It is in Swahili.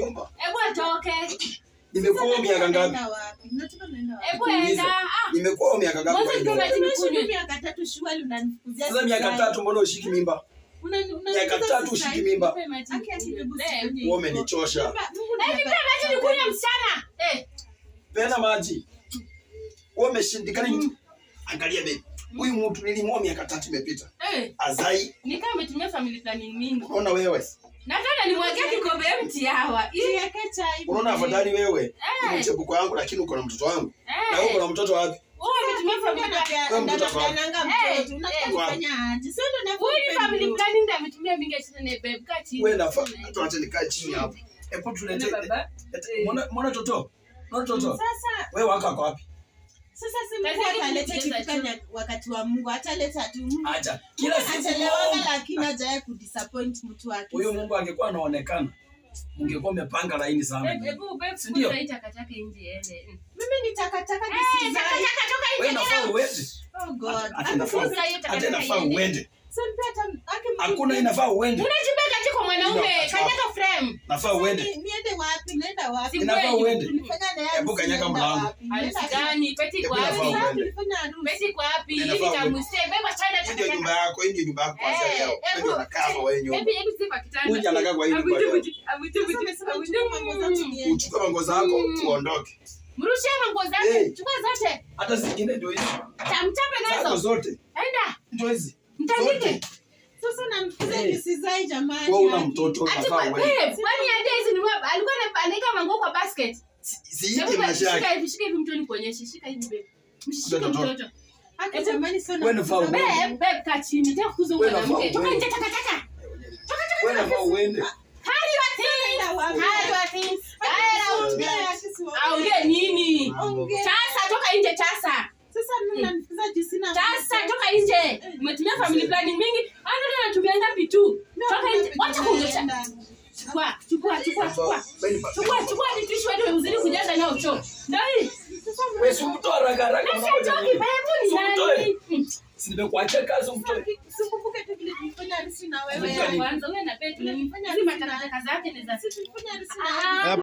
nyumba. Hebu atoke. Nimekuwa miaka ngapi? Unataka naenda wapi? Hebu enda. Nimekuwa miaka ngapi? Mwanzo ndio Nimekunywa miaka 3 shwali unanifukuzia. Sasa miaka 3 mbona ushiki mimba? Miaka 3 ushiki mimba. Wewe umenichosha. Nipe maji nikunywe msichana. Pena maji. Wewe umeshindikana. Angalia baby. Huyu mtu nilimwoa miaka 3 imepita. Azai. Ni kama umetumia family planning mingi. Unaona wewe? Nataka nimwagie kikombe empty hawa. Iweke chai. Unaona afadhali wewe. Ni mchepuko yangu lakini uko na mtoto wangu. Na wewe uko na mtoto wapi? Wewe umetumia family planning. Unafanya aje? Sio ndo na family planning ndio ametumia mingi sana na babe kati. Wewe nafaa tuache nikae chini hapo. Hebu tulete. Mbona toto? Mbona toto? Sasa wewe wako wapi? Sasa Mungu ataleta kifanya wakati wa Mungu, ataleta tu. Acha. Kila siku atalewa lakini hajaye kudisappoint mtu wake. Huyo Mungu angekuwa anaonekana. Ungekuwa umepanga laini sana. Hebu babe kusaita takataka nje yele. Mimi ni takataka nisizai. Takataka toka nje. Wewe unafaa uende. Oh God. Hata inafaa uende. Sasa hakuna inafaa uende. Unajibeka tiko mwanaume, kanyaga frame. Nafaa uende. Niende wapi? Naenda wapi? Inafaa uende. Hebu kanyaga mlango. Aligani peti kwa wapi? Peti kwa wapi? Hivi tamuse beba chana takataka. Ndio nyumba yako, ndio nyumba yako kwanza leo. Ndio unakaa wewe nyumba. Hebu sipa kitanda. Unja anakaa kwa hiyo nyumba. Uchukue mango zako uondoke. Mrushie mango zake. Chukua zote. Hata zingine ndio hizo. Tamchape nazo. Zako zote. Enda. Ndio hizi. Mtandike. Sasa namkuza nisizai jamani. Wewe una mtoto unafaa wewe. Kwani hadi hizi ni wapi? Alikuwa anaandika mango kwa basket. Siiki maisha yake. Shika hivi mtoni kuonyesha. Shika hivi babe. Mshike mtoto. Hata jamani sio na. Wewe unafaa uende. Babe kachini. Nataka kuzungumza na mke. Toka nje takataka. Wewe unafaa uende. Aongee nini? Chasa toka nje chasa. Sasa mimi nanifuza jisina. Chasa toka nje. Umetumia family planning mingi. Ndio anatumia ngapi tu? Toka nje. Wacha kuongesha. Chukua ni tishu wewe uzidi kujaza nao choo. Ndio hii. Wewe si mtu haraka. Sasa toki babu ni nimekuacha kazi mtoe. Sikumbuke tu vile tulifanya harusi na wewe. Kwanza wewe na Petro nilifanya harusi takataka zake ni za sisi tulifanya harusi na